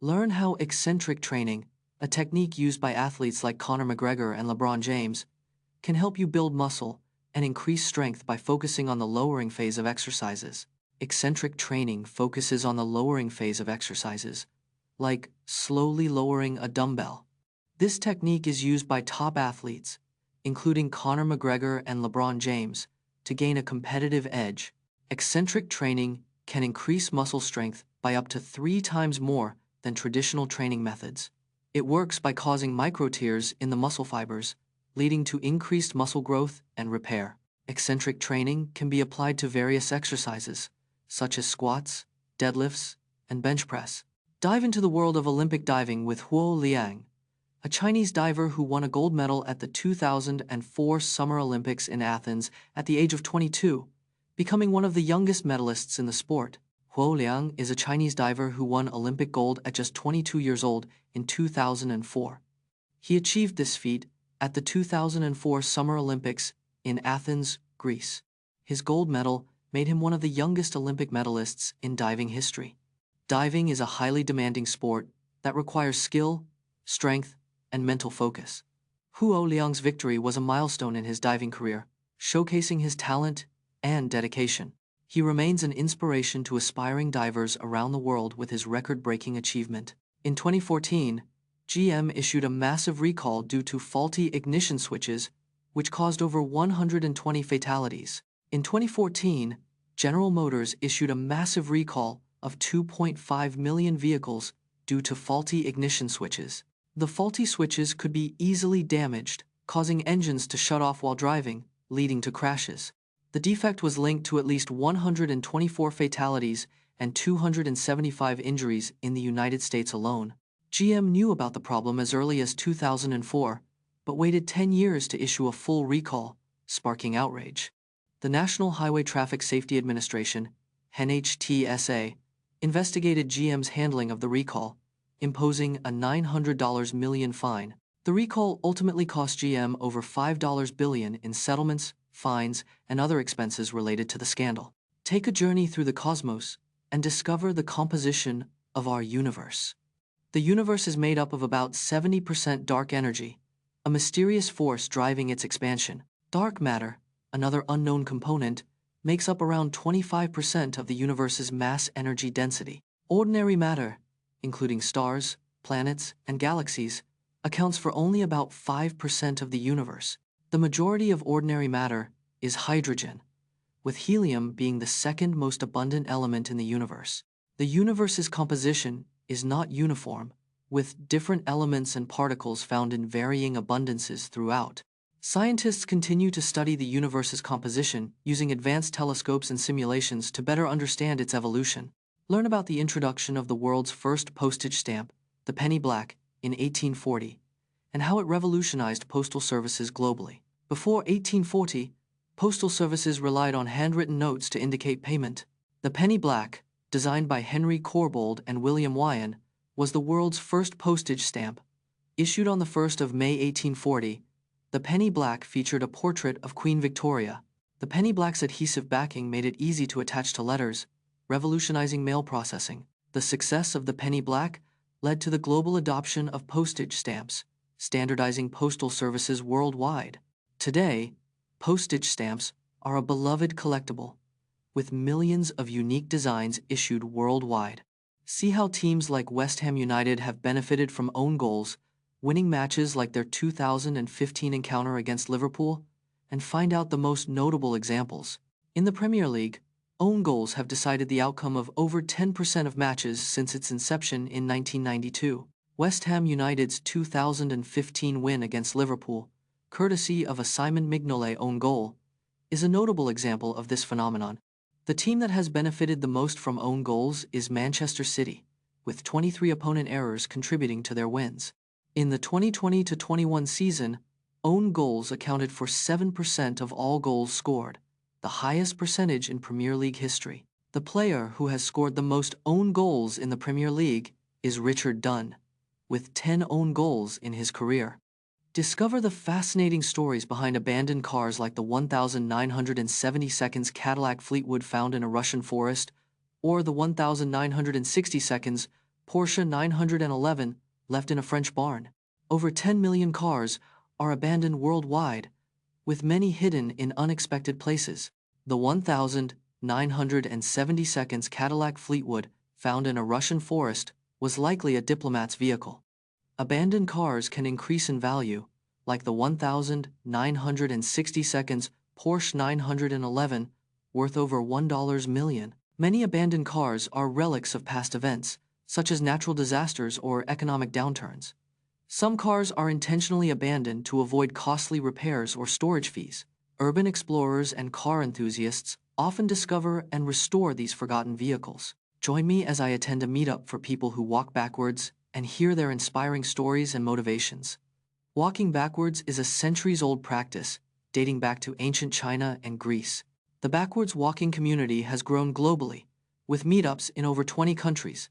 Learn how eccentric training, a technique used by athletes like Conor McGregor and LeBron James, can help you build muscle and increase strength by focusing on the lowering phase of exercises. Eccentric training focuses on the lowering phase of exercises, like slowly lowering a dumbbell. This technique is used by top athletes, including Conor McGregor and LeBron James, to gain a competitive edge. Eccentric training can increase muscle strength by up to 3 times more than traditional training methods. It works by causing micro-tears in the muscle fibers, leading to increased muscle growth and repair. Eccentric training can be applied to various exercises, such as squats, deadlifts, and bench press. Dive into the world of Olympic diving with Huo Liang, a Chinese diver who won a gold medal at the 2004 Summer Olympics in Athens at the age of 22, becoming one of the youngest medalists in the sport. Huo Liang is a Chinese diver who won Olympic gold at just 22 years old in 2004. He achieved this feat at the 2004 Summer Olympics in Athens, Greece. His gold medal made him one of the youngest Olympic medalists in diving history. Diving is a highly demanding sport that requires skill, strength, and mental focus. Huo Liang's victory was a milestone in his diving career, showcasing his talent and dedication. He remains an inspiration to aspiring divers around the world with his record-breaking achievement. In 2014, GM issued a massive recall due to faulty ignition switches, which caused over 120 fatalities. In 2014, General Motors issued a massive recall of 2.5 million vehicles due to faulty ignition switches. The faulty switches could be easily damaged, causing engines to shut off while driving, leading to crashes. The defect was linked to at least 124 fatalities and 275 injuries in the United States alone. GM knew about the problem as early as 2004, but waited 10 years to issue a full recall, sparking outrage. The National Highway Traffic Safety Administration, NHTSA, investigated GM's handling of the recall, imposing a $900 million fine. The recall ultimately cost GM over $5 billion in settlements, fines, and other expenses related to the scandal. Take a journey through the cosmos and discover the composition of our universe. The universe is made up of about 70% dark energy, a mysterious force driving its expansion. Dark matter, another unknown component, makes up around 25% of the universe's mass energy density. Ordinary matter, including stars, planets, and galaxies, accounts for only about 5% of the universe. The majority of ordinary matter is hydrogen, with helium being the second most abundant element in the universe. The universe's composition is not uniform, with different elements and particles found in varying abundances throughout. Scientists continue to study the universe's composition using advanced telescopes and simulations to better understand its evolution. Learn about the introduction of the world's first postage stamp, the penny black, in 1840, and how it revolutionized postal services globally. Before 1840, postal services relied on handwritten notes to indicate payment. The penny black, designed by Henry Corbould and William Wyon, was the world's first postage stamp. Issued on the 1st of May 1840, the penny black featured a portrait of Queen Victoria. The penny black's adhesive backing made it easy to attach to letters, revolutionizing mail processing. The success of the penny black led to the global adoption of postage stamps, standardizing postal services worldwide. Today, postage stamps are a beloved collectible, with millions of unique designs issued worldwide. See how teams like West Ham United have benefited from own goals, winning matches like their 2015 encounter against Liverpool, and find out the most notable examples. In the Premier League, own goals have decided the outcome of over 10% of matches since its inception in 1992. West Ham United's 2015 win against Liverpool, courtesy of a Simon Mignolet own goal, is a notable example of this phenomenon. The team that has benefited the most from own goals is Manchester City, with 23 opponent errors contributing to their wins. In the 2020-21 season, own goals accounted for 7% of all goals scored, the highest percentage in Premier League history. The player who has scored the most own goals in the Premier League is Richard Dunn, with 10 own goals in his career. Discover the fascinating stories behind abandoned cars like the 1,970 seconds Cadillac Fleetwood found in a Russian forest, or the 1,960 seconds Porsche 911, left in a French barn. Over 10 million cars are abandoned worldwide, with many hidden in unexpected places. The 1972 Cadillac Fleetwood, found in a Russian forest, was likely a diplomat's vehicle. Abandoned cars can increase in value, like the 1962 Porsche 911, worth over $1 million. Many abandoned cars are relics of past events, such as natural disasters or economic downturns. Some cars are intentionally abandoned to avoid costly repairs or storage fees. Urban explorers and car enthusiasts often discover and restore these forgotten vehicles. Join me as I attend a meetup for people who walk backwards and hear their inspiring stories and motivations. Walking backwards is a centuries-old practice, dating back to ancient China and Greece. The backwards walking community has grown globally, with meetups in over 20 countries.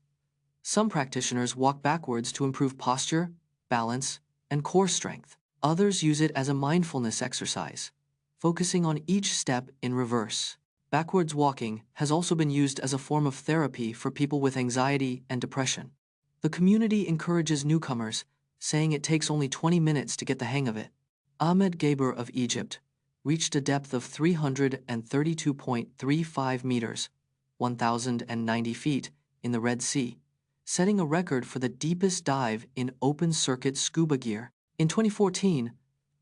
Some practitioners walk backwards to improve posture, balance, and core strength. Others use it as a mindfulness exercise, focusing on each step in reverse. Backwards walking has also been used as a form of therapy for people with anxiety and depression. The community encourages newcomers, saying it takes only 20 minutes to get the hang of it. Ahmed Gaber of Egypt reached a depth of 332.35 meters, 1,090 feet, in the Red Sea, setting a record for the deepest dive in open-circuit scuba gear. In 2014,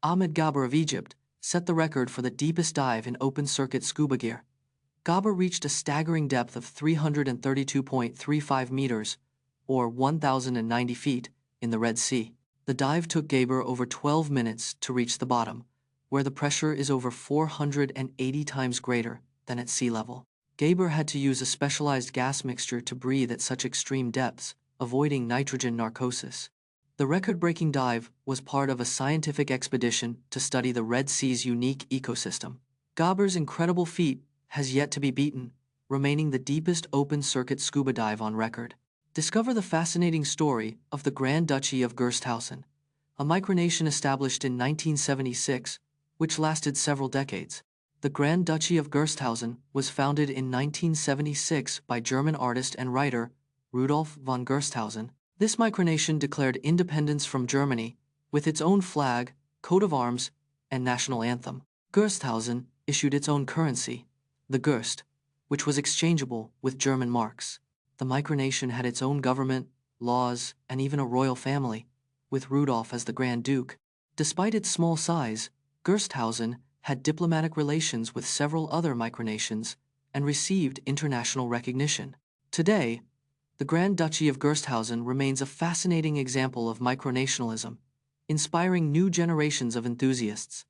Ahmed Gaber of Egypt set the record for the deepest dive in open-circuit scuba gear. Gaber reached a staggering depth of 332.35 meters, or 1,090 feet, in the Red Sea. The dive took Gaber over 12 minutes to reach the bottom, where the pressure is over 480 times greater than at sea level. Gaber had to use a specialized gas mixture to breathe at such extreme depths, avoiding nitrogen narcosis. The record-breaking dive was part of a scientific expedition to study the Red Sea's unique ecosystem. Gaber's incredible feat has yet to be beaten, remaining the deepest open-circuit scuba dive on record. Discover the fascinating story of the Grand Duchy of Gersthausen, a micronation established in 1976, which lasted several decades. The Grand Duchy of Gersthausen was founded in 1976 by German artist and writer Rudolf von Gersthausen. This micronation declared independence from Germany with its own flag, coat of arms, and national anthem. Gersthausen issued its own currency, the Gerst, which was exchangeable with German marks. The micronation had its own government, laws, and even a royal family, with Rudolf as the Grand Duke. Despite its small size, Gersthausen had diplomatic relations with several other micronations and received international recognition. Today, the Grand Duchy of Gersthausen remains a fascinating example of micronationalism, inspiring new generations of enthusiasts.